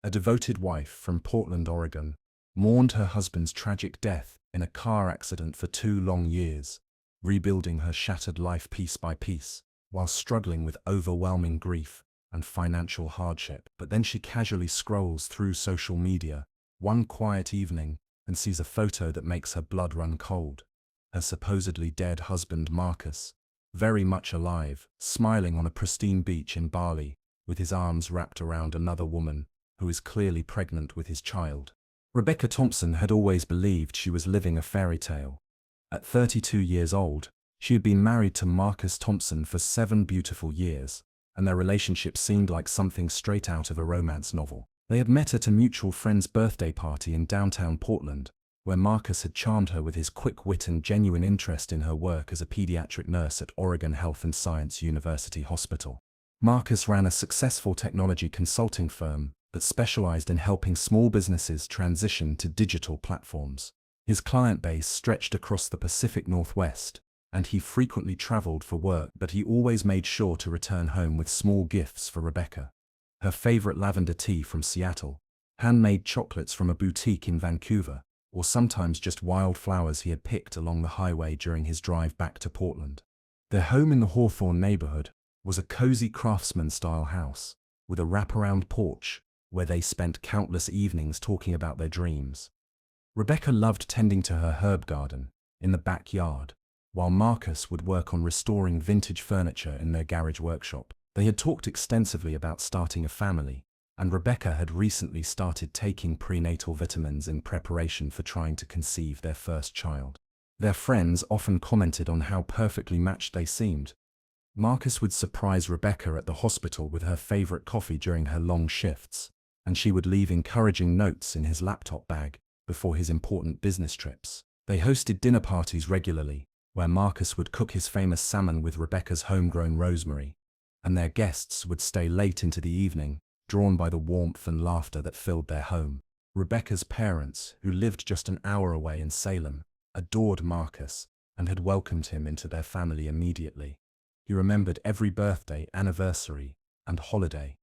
a devoted wife from Portland, Oregon, mourned her husband's tragic death in a car accident for 2 long years, rebuilding her shattered life piece by piece, while struggling with overwhelming grief and financial hardship. But then she casually scrolls through social media one quiet evening and sees a photo that makes her blood run cold. Her supposedly dead husband Marcus, very much alive, smiling on a pristine beach in Bali, with his arms wrapped around another woman who is clearly pregnant with his child. Rebecca Thompson had always believed she was living a fairy tale. At 32 years old, she had been married to Marcus Thompson for 7 beautiful years, and their relationship seemed like something straight out of a romance novel. They had met at a mutual friend's birthday party in downtown Portland, where Marcus had charmed her with his quick wit and genuine interest in her work as a pediatric nurse at Oregon Health and Science University Hospital. Marcus ran a successful technology consulting firm that specialized in helping small businesses transition to digital platforms. His client base stretched across the Pacific Northwest, and he frequently traveled for work, but he always made sure to return home with small gifts for Rebecca. Her favorite lavender tea from Seattle, handmade chocolates from a boutique in Vancouver, or sometimes just wildflowers he had picked along the highway during his drive back to Portland. Their home in the Hawthorne neighborhood was a cozy craftsman-style house, with a wraparound porch, where they spent countless evenings talking about their dreams. Rebecca loved tending to her herb garden in the backyard, while Marcus would work on restoring vintage furniture in their garage workshop. They had talked extensively about starting a family, and Rebecca had recently started taking prenatal vitamins in preparation for trying to conceive their first child. Their friends often commented on how perfectly matched they seemed. Marcus would surprise Rebecca at the hospital with her favorite coffee during her long shifts, and she would leave encouraging notes in his laptop bag before his important business trips. They hosted dinner parties regularly, where Marcus would cook his famous salmon with Rebecca's homegrown rosemary, and their guests would stay late into the evening, drawn by the warmth and laughter that filled their home. Rebecca's parents, who lived just an hour away in Salem, adored Marcus and had welcomed him into their family immediately. He remembered every birthday, anniversary, and holiday,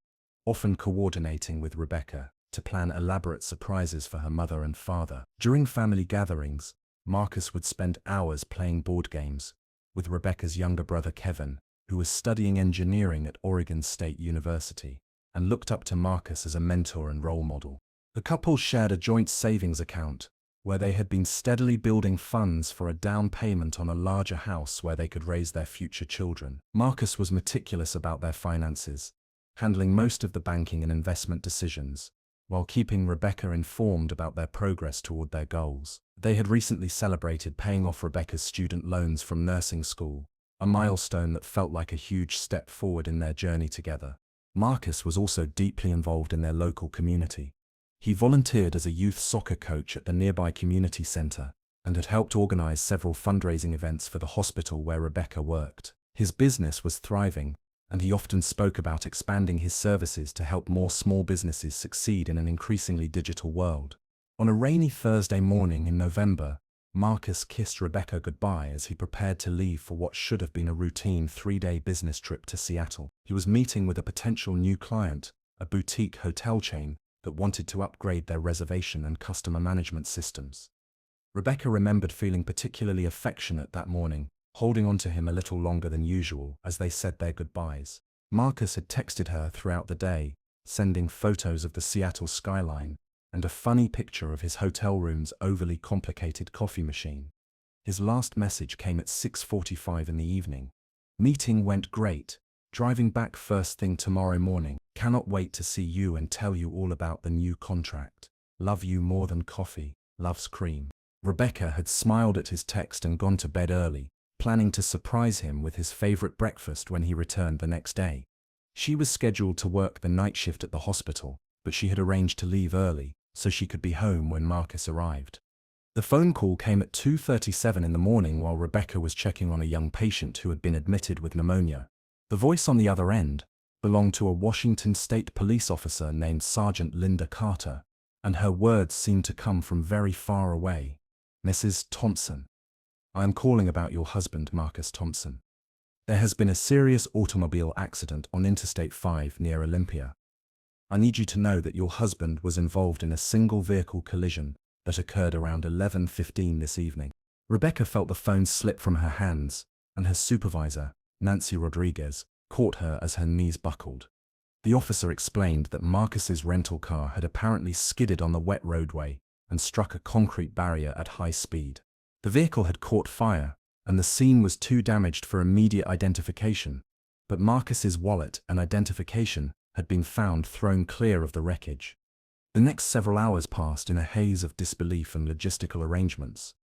often coordinating with Rebecca to plan elaborate surprises for her mother and father. During family gatherings, Marcus would spend hours playing board games with Rebecca's younger brother Kevin, who was studying engineering at Oregon State University, and looked up to Marcus as a mentor and role model. The couple shared a joint savings account, where they had been steadily building funds for a down payment on a larger house where they could raise their future children. Marcus was meticulous about their finances, handling most of the banking and investment decisions, while keeping Rebecca informed about their progress toward their goals. They had recently celebrated paying off Rebecca's student loans from nursing school, a milestone that felt like a huge step forward in their journey together. Marcus was also deeply involved in their local community. He volunteered as a youth soccer coach at the nearby community center and had helped organize several fundraising events for the hospital where Rebecca worked. His business was thriving, and he often spoke about expanding his services to help more small businesses succeed in an increasingly digital world. On a rainy Thursday morning in November, Marcus kissed Rebecca goodbye as he prepared to leave for what should have been a routine 3-day business trip to Seattle. He was meeting with a potential new client, a boutique hotel chain that wanted to upgrade their reservation and customer management systems. Rebecca remembered feeling particularly affectionate that morning, holding on to him a little longer than usual as they said their goodbyes. Marcus had texted her throughout the day, sending photos of the Seattle skyline and a funny picture of his hotel room's overly complicated coffee machine. His last message came at 6:45 in the evening. Meeting went great. Driving back first thing tomorrow morning. Cannot wait to see you and tell you all about the new contract. Love you more than coffee. Loves Cream. Rebecca had smiled at his text and gone to bed early, planning to surprise him with his favorite breakfast when he returned the next day. She was scheduled to work the night shift at the hospital, but she had arranged to leave early so she could be home when Marcus arrived. The phone call came at 2:37 in the morning while Rebecca was checking on a young patient who had been admitted with pneumonia. The voice on the other end belonged to a Washington State police officer named Sergeant Linda Carter, and her words seemed to come from very far away. "Mrs. Thompson, I am calling about your husband, Marcus Thompson. There has been a serious automobile accident on Interstate 5 near Olympia. I need you to know that your husband was involved in a single vehicle collision that occurred around 11:15 this evening. Rebecca felt the phone slip from her hands, and her supervisor, Nancy Rodriguez, caught her as her knees buckled. The officer explained that Marcus's rental car had apparently skidded on the wet roadway and struck a concrete barrier at high speed. The vehicle had caught fire, and the scene was too damaged for immediate identification, but Marcus's wallet and identification had been found thrown clear of the wreckage. The next several hours passed in a haze of disbelief and logistical arrangements.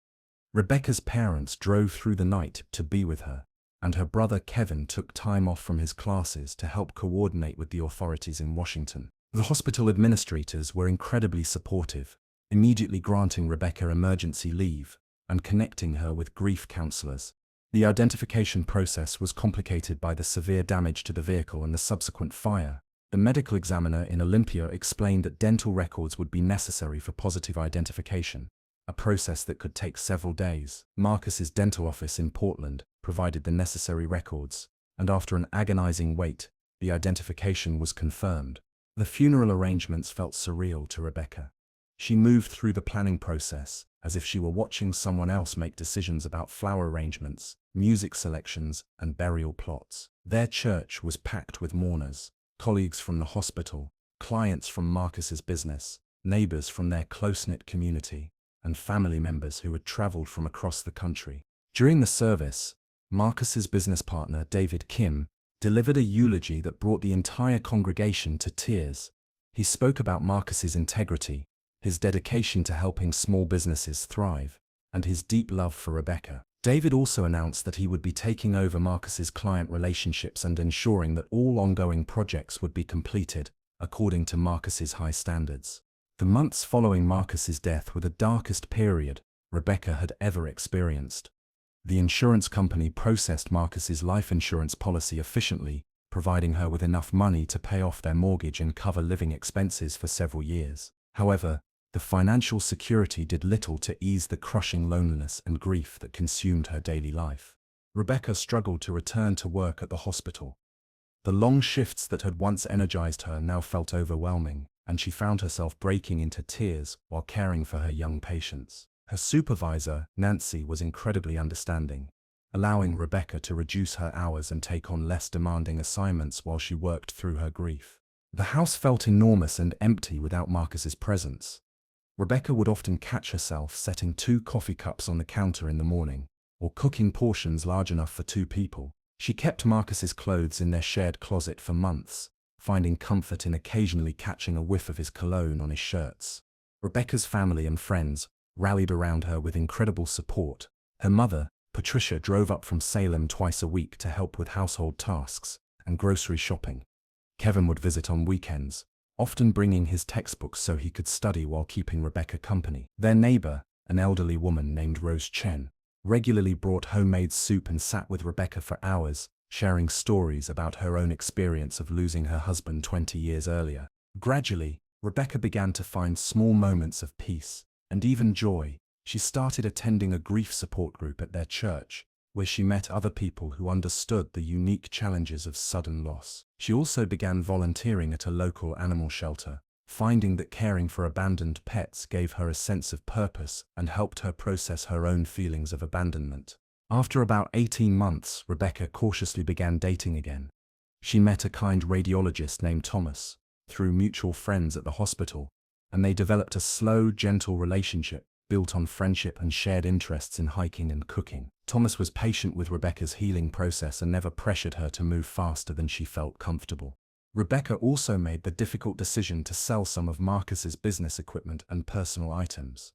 Rebecca's parents drove through the night to be with her, and her brother Kevin took time off from his classes to help coordinate with the authorities in Washington. The hospital administrators were incredibly supportive, immediately granting Rebecca emergency leave and connecting her with grief counselors. The identification process was complicated by the severe damage to the vehicle and the subsequent fire. The medical examiner in Olympia explained that dental records would be necessary for positive identification, a process that could take several days. Marcus's dental office in Portland provided the necessary records, and after an agonizing wait, the identification was confirmed. The funeral arrangements felt surreal to Rebecca. She moved through the planning process as if she were watching someone else make decisions about flower arrangements, music selections, and burial plots. Their church was packed with mourners, colleagues from the hospital, clients from Marcus's business, neighbors from their close-knit community, and family members who had traveled from across the country. During the service, Marcus's business partner, David Kim, delivered a eulogy that brought the entire congregation to tears. He spoke about Marcus's integrity, his dedication to helping small businesses thrive, and his deep love for Rebecca. David also announced that he would be taking over Marcus's client relationships and ensuring that all ongoing projects would be completed according to Marcus's high standards. The months following Marcus's death were the darkest period Rebecca had ever experienced. The insurance company processed Marcus's life insurance policy efficiently, providing her with enough money to pay off their mortgage and cover living expenses for several years. However, the financial security did little to ease the crushing loneliness and grief that consumed her daily life. Rebecca struggled to return to work at the hospital. The long shifts that had once energized her now felt overwhelming, and she found herself breaking into tears while caring for her young patients. Her supervisor, Nancy, was incredibly understanding, allowing Rebecca to reduce her hours and take on less demanding assignments while she worked through her grief. The house felt enormous and empty without Marcus's presence. Rebecca would often catch herself setting 2 coffee cups on the counter in the morning, or cooking portions large enough for 2 people. She kept Marcus's clothes in their shared closet for months, finding comfort in occasionally catching a whiff of his cologne on his shirts. Rebecca's family and friends rallied around her with incredible support. Her mother, Patricia, drove up from Salem twice a week to help with household tasks and grocery shopping. Kevin would visit on weekends, often bringing his textbooks so he could study while keeping Rebecca company. Their neighbor, an elderly woman named Rose Chen, regularly brought homemade soup and sat with Rebecca for hours, sharing stories about her own experience of losing her husband 20 years earlier. Gradually, Rebecca began to find small moments of peace and even joy. She started attending a grief support group at their church, where she met other people who understood the unique challenges of sudden loss. She also began volunteering at a local animal shelter, finding that caring for abandoned pets gave her a sense of purpose and helped her process her own feelings of abandonment. After about 18 months, Rebecca cautiously began dating again. She met a kind radiologist named Thomas through mutual friends at the hospital, and they developed a slow, gentle relationship built on friendship and shared interests in hiking and cooking. Thomas was patient with Rebecca's healing process and never pressured her to move faster than she felt comfortable. Rebecca also made the difficult decision to sell some of Marcus's business equipment and personal items.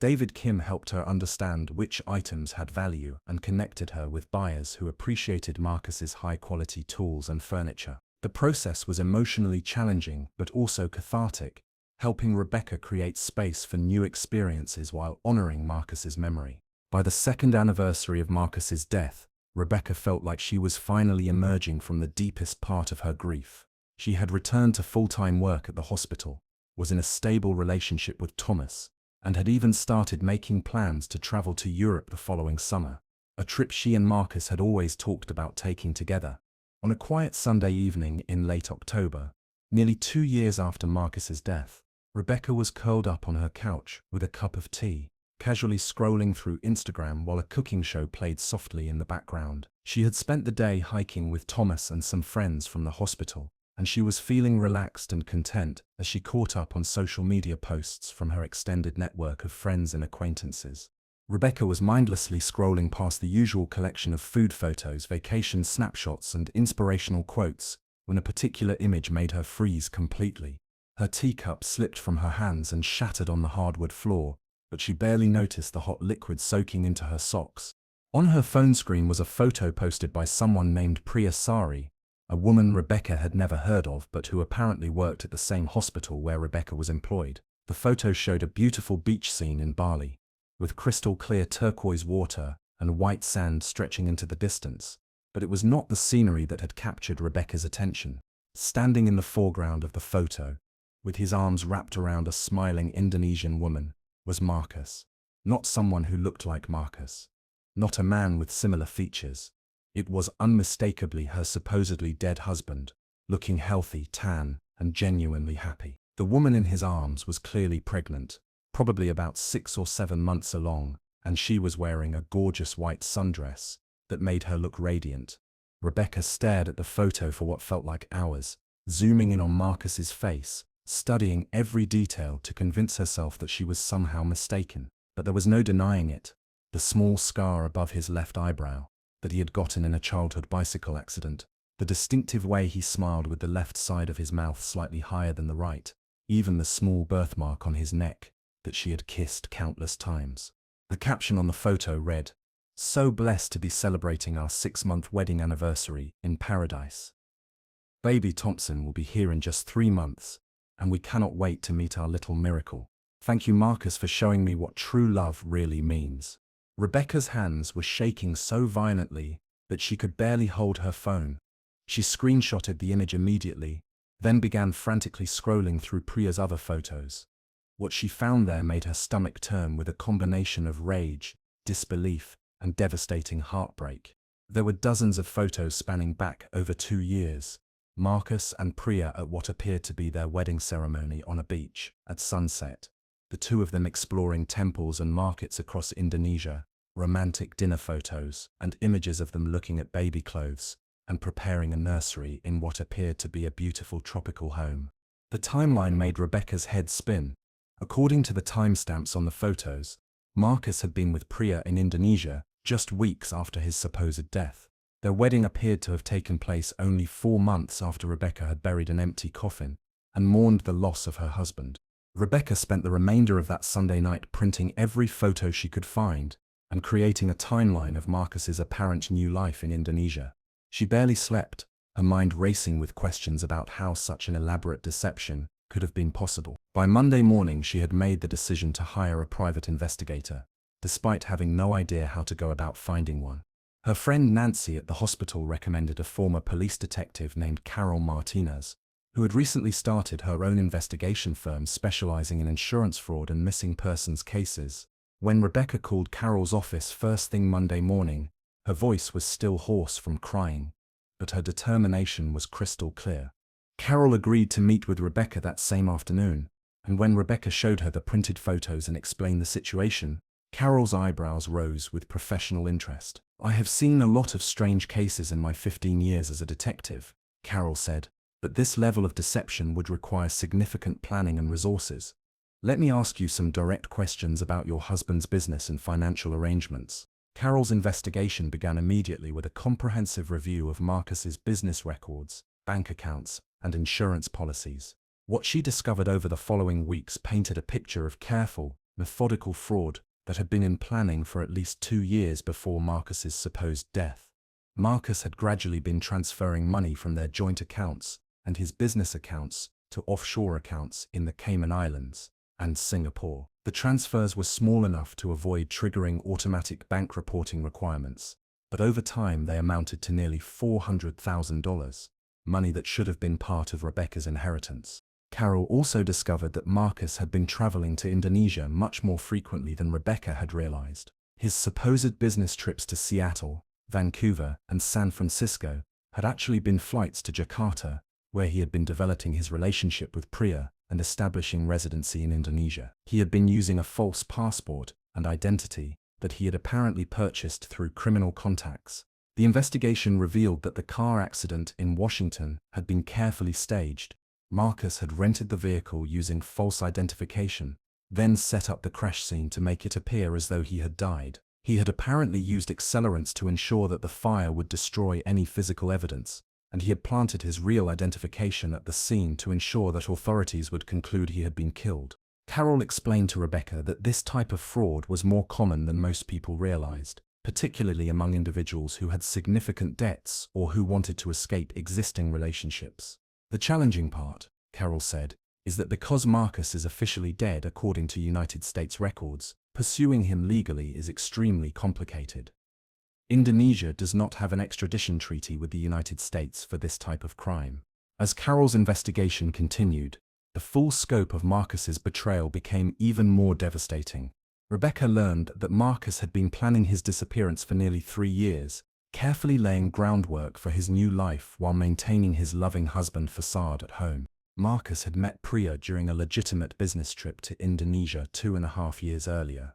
David Kim helped her understand which items had value and connected her with buyers who appreciated Marcus's high-quality tools and furniture. The process was emotionally challenging but also cathartic, helping Rebecca create space for new experiences while honoring Marcus's memory. By the 2nd anniversary of Marcus's death, Rebecca felt like she was finally emerging from the deepest part of her grief. She had returned to full-time work at the hospital, was in a stable relationship with Thomas, and had even started making plans to travel to Europe the following summer, a trip she and Marcus had always talked about taking together. On a quiet Sunday evening in late October, Nearly 2 years after Marcus's death, Rebecca was curled up on her couch with a cup of tea, casually scrolling through Instagram while a cooking show played softly in the background. She had spent the day hiking with Thomas and some friends from the hospital, and she was feeling relaxed and content as she caught up on social media posts from her extended network of friends and acquaintances. Rebecca was mindlessly scrolling past the usual collection of food photos, vacation snapshots, and inspirational quotes when a particular image made her freeze completely. Her teacup slipped from her hands and shattered on the hardwood floor, but she barely noticed the hot liquid soaking into her socks. On her phone screen was a photo posted by someone named Priya Sari, a woman Rebecca had never heard of but who apparently worked at the same hospital where Rebecca was employed. The photo showed a beautiful beach scene in Bali, with crystal clear turquoise water and white sand stretching into the distance. But it was not the scenery that had captured Rebecca's attention. Standing in the foreground of the photo, with his arms wrapped around a smiling Indonesian woman, was Marcus. Not someone who looked like Marcus. Not a man with similar features. It was unmistakably her supposedly dead husband, looking healthy, tan, and genuinely happy. The woman in his arms was clearly pregnant, probably about 6 or 7 months along, and she was wearing a gorgeous white sundress that made her look radiant. Rebecca stared at the photo for what felt like hours, zooming in on Marcus's face, studying every detail to convince herself that she was somehow mistaken. But there was no denying it. The small scar above his left eyebrow, that he had gotten in a childhood bicycle accident, the distinctive way he smiled with the left side of his mouth slightly higher than the right, even the small birthmark on his neck that she had kissed countless times. The caption on the photo read, "So blessed to be celebrating our 6-month wedding anniversary in paradise. Baby Thompson will be here in just 3 months, and we cannot wait to meet our little miracle. Thank you, Marcus, for showing me what true love really means." Rebecca's hands were shaking so violently that she could barely hold her phone. She screenshotted the image immediately, then began frantically scrolling through Priya's other photos. What she found there made her stomach turn with a combination of rage, disbelief, and devastating heartbreak. There were dozens of photos spanning back over 2 years. Marcus and Priya at what appeared to be their wedding ceremony on a beach at sunset, the two of them exploring temples and markets across Indonesia, romantic dinner photos, and images of them looking at baby clothes and preparing a nursery in what appeared to be a beautiful tropical home. The timeline made Rebecca's head spin. According to the timestamps on the photos, Marcus had been with Priya in Indonesia just weeks after his supposed death. Their wedding appeared to have taken place only 4 months after Rebecca had buried an empty coffin and mourned the loss of her husband. Rebecca spent the remainder of that Sunday night printing every photo she could find and creating a timeline of Marcus's apparent new life in Indonesia. She barely slept, her mind racing with questions about how such an elaborate deception could have been possible. By Monday morning, she had made the decision to hire a private investigator, despite having no idea how to go about finding one. Her friend Nancy at the hospital recommended a former police detective named Carol Martinez, who had recently started her own investigation firm specializing in insurance fraud and missing persons cases. When Rebecca called Carol's office first thing Monday morning, her voice was still hoarse from crying, but her determination was crystal clear. Carol agreed to meet with Rebecca that same afternoon, and when Rebecca showed her the printed photos and explained the situation, Carol's eyebrows rose with professional interest. "I have seen a lot of strange cases in my 15 years as a detective," Carol said, "but this level of deception would require significant planning and resources. Let me ask you some direct questions about your husband's business and financial arrangements." Carol's investigation began immediately with a comprehensive review of Marcus's business records, bank accounts, and insurance policies. What she discovered over the following weeks painted a picture of careful, methodical fraud that had been in planning for at least 2 years before Marcus's supposed death. Marcus had gradually been transferring money from their joint accounts and his business accounts to offshore accounts in the Cayman Islands and Singapore. The transfers were small enough to avoid triggering automatic bank reporting requirements, but over time they amounted to nearly $400,000, money that should have been part of Rebecca's inheritance. Carol also discovered that Marcus had been traveling to Indonesia much more frequently than Rebecca had realized. His supposed business trips to Seattle, Vancouver, and San Francisco had actually been flights to Jakarta, where he had been developing his relationship with Priya and establishing residency in Indonesia. He had been using a false passport and identity that he had apparently purchased through criminal contacts. The investigation revealed that the car accident in Washington had been carefully staged. Marcus had rented the vehicle using false identification, then set up the crash scene to make it appear as though he had died. He had apparently used accelerants to ensure that the fire would destroy any physical evidence, and he had planted his real identification at the scene to ensure that authorities would conclude he had been killed. Carol explained to Rebecca that this type of fraud was more common than most people realized, particularly among individuals who had significant debts or who wanted to escape existing relationships. The challenging part, Carol said, is that because Marcus is officially dead according to United States records, pursuing him legally is extremely complicated. Indonesia does not have an extradition treaty with the United States for this type of crime. As Carol's investigation continued, the full scope of Marcus's betrayal became even more devastating. Rebecca learned that Marcus had been planning his disappearance for nearly 3 years, carefully laying groundwork for his new life while maintaining his loving husband facade at home. Marcus had met Priya during a legitimate business trip to Indonesia 2.5 years earlier.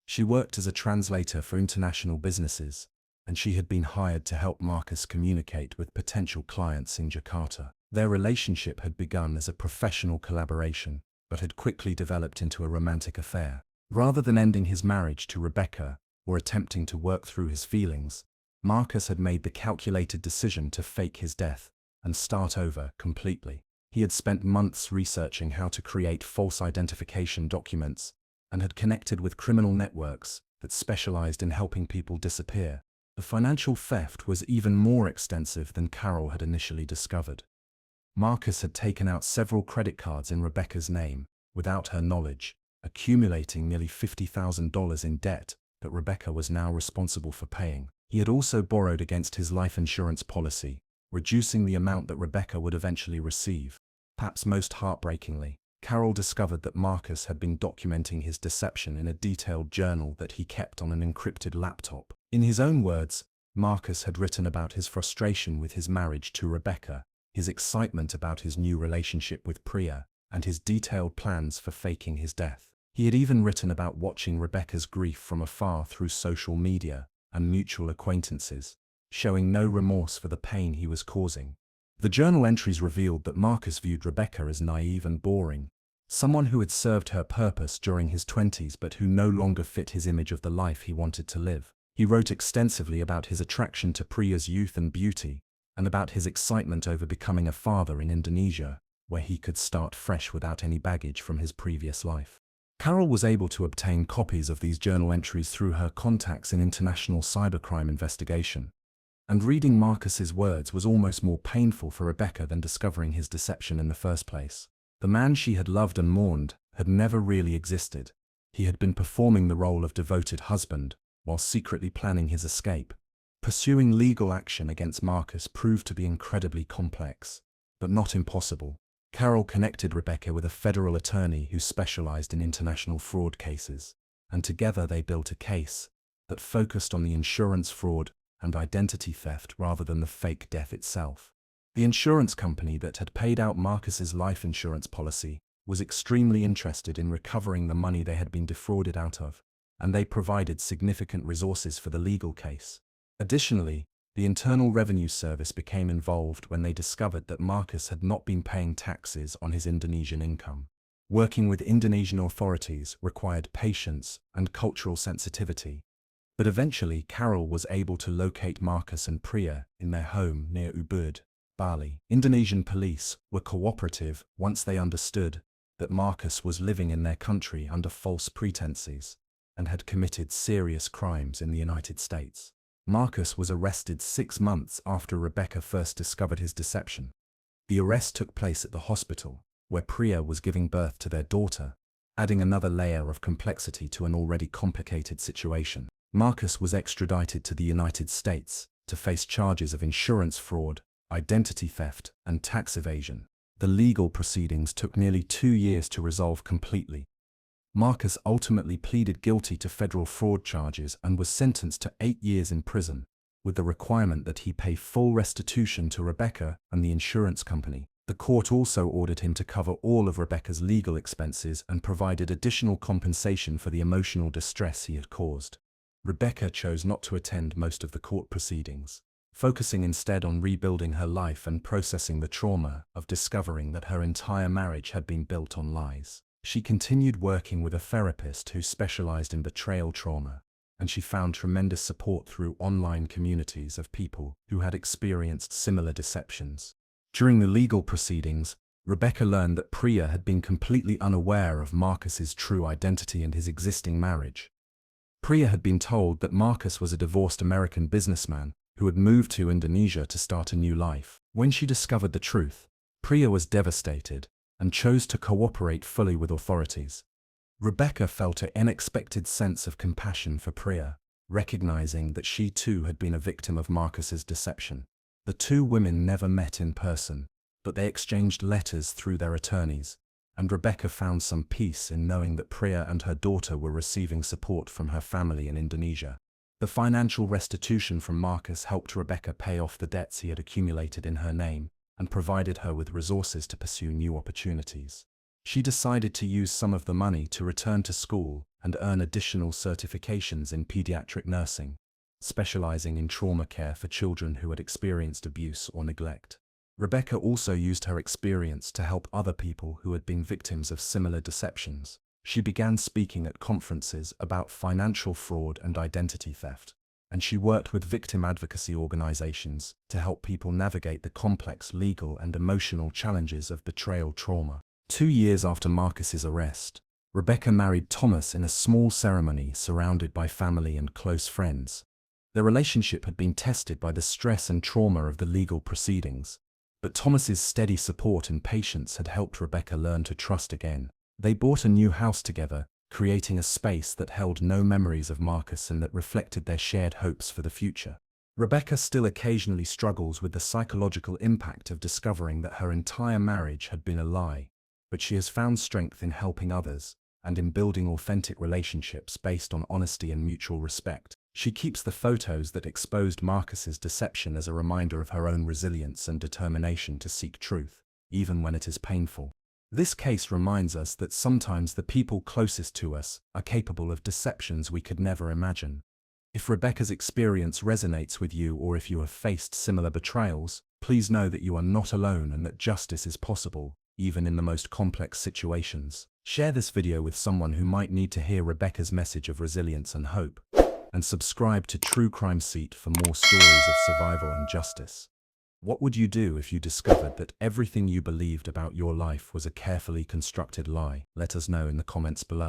She worked as a translator for international businesses, and she had been hired to help Marcus communicate with potential clients in Jakarta. Their relationship had begun as a professional collaboration, but had quickly developed into a romantic affair. Rather than ending his marriage to Rebecca or attempting to work through his feelings, Marcus had made the calculated decision to fake his death and start over completely. He had spent months researching how to create false identification documents and had connected with criminal networks that specialized in helping people disappear. The financial theft was even more extensive than Carol had initially discovered. Marcus had taken out several credit cards in Rebecca's name without her knowledge, accumulating nearly $50,000 in debt that Rebecca was now responsible for paying. He had also borrowed against his life insurance policy, reducing the amount that Rebecca would eventually receive. Perhaps most heartbreakingly, Carol discovered that Marcus had been documenting his deception in a detailed journal that he kept on an encrypted laptop. In his own words, Marcus had written about his frustration with his marriage to Rebecca, his excitement about his new relationship with Priya, and his detailed plans for faking his death. He had even written about watching Rebecca's grief from afar through social media and mutual acquaintances, showing no remorse for the pain he was causing. The journal entries revealed that Marcus viewed Rebecca as naive and boring, someone who had served her purpose during his 20s but who no longer fit his image of the life he wanted to live. He wrote extensively about his attraction to Priya's youth and beauty, and about his excitement over becoming a father in Indonesia, where he could start fresh without any baggage from his previous life. Carol was able to obtain copies of these journal entries through her contacts in international cybercrime investigation, and reading Marcus's words was almost more painful for Rebecca than discovering his deception in the first place. The man she had loved and mourned had never really existed. He had been performing the role of devoted husband while secretly planning his escape. Pursuing legal action against Marcus proved to be incredibly complex, but not impossible. Carol connected Rebecca with a federal attorney who specialized in international fraud cases, and together they built a case that focused on the insurance fraud and identity theft rather than the fake death itself. The insurance company that had paid out Marcus's life insurance policy was extremely interested in recovering the money they had been defrauded out of, and they provided significant resources for the legal case. Additionally, the Internal Revenue Service became involved when they discovered that Marcus had not been paying taxes on his Indonesian income. Working with Indonesian authorities required patience and cultural sensitivity, but eventually Carol was able to locate Marcus and Priya in their home near Ubud, Bali. Indonesian police were cooperative once they understood that Marcus was living in their country under false pretenses and had committed serious crimes in the United States. Marcus was arrested 6 months after Rebecca first discovered his deception. The arrest took place at the hospital, where Priya was giving birth to their daughter, adding another layer of complexity to an already complicated situation. Marcus was extradited to the United States to face charges of insurance fraud, identity theft, and tax evasion. The legal proceedings took nearly 2 years to resolve completely. Marcus ultimately pleaded guilty to federal fraud charges and was sentenced to 8 years in prison. with the requirement that he pay full restitution to Rebecca and the insurance company. The court also ordered him to cover all of Rebecca's legal expenses and provided additional compensation for the emotional distress he had caused. Rebecca chose not to attend most of the court proceedings, focusing instead on rebuilding her life and processing the trauma of discovering that her entire marriage had been built on lies. She continued working with a therapist who specialized in betrayal trauma, and she found tremendous support through online communities of people who had experienced similar deceptions. During the legal proceedings, Rebecca learned that Priya had been completely unaware of Marcus's true identity and his existing marriage. Priya had been told that Marcus was a divorced American businessman who had moved to Indonesia to start a new life. When she discovered the truth, Priya was devastated and chose to cooperate fully with authorities. Rebecca felt an unexpected sense of compassion for Priya, recognizing that she too had been a victim of Marcus's deception. The two women never met in person, but they exchanged letters through their attorneys, and Rebecca found some peace in knowing that Priya and her daughter were receiving support from her family in Indonesia. The financial restitution from Marcus helped Rebecca pay off the debts he had accumulated in her name and provided her with resources to pursue new opportunities. She decided to use some of the money to return to school and earn additional certifications in pediatric nursing, specializing in trauma care for children who had experienced abuse or neglect. Rebecca also used her experience to help other people who had been victims of similar deceptions. She began speaking at conferences about financial fraud and identity theft, and she worked with victim advocacy organizations to help people navigate the complex legal and emotional challenges of betrayal trauma. 2 years after Marcus's arrest, Rebecca married Thomas in a small ceremony surrounded by family and close friends. Their relationship had been tested by the stress and trauma of the legal proceedings, but Thomas's steady support and patience had helped Rebecca learn to trust again. They bought a new house together, creating a space that held no memories of Marcus and that reflected their shared hopes for the future. Rebecca still occasionally struggles with the psychological impact of discovering that her entire marriage had been a lie, but she has found strength in helping others and in building authentic relationships based on honesty and mutual respect. She keeps the photos that exposed Marcus's deception as a reminder of her own resilience and determination to seek truth, even when it is painful. This case reminds us that sometimes the people closest to us are capable of deceptions we could never imagine. If Rebecca's experience resonates with you, or if you have faced similar betrayals, please know that you are not alone and that justice is possible, even in the most complex situations. Share this video with someone who might need to hear Rebecca's message of resilience and hope. And subscribe to True Crime Seat for more stories of survival and justice. What would you do if you discovered that everything you believed about your life was a carefully constructed lie? Let us know in the comments below.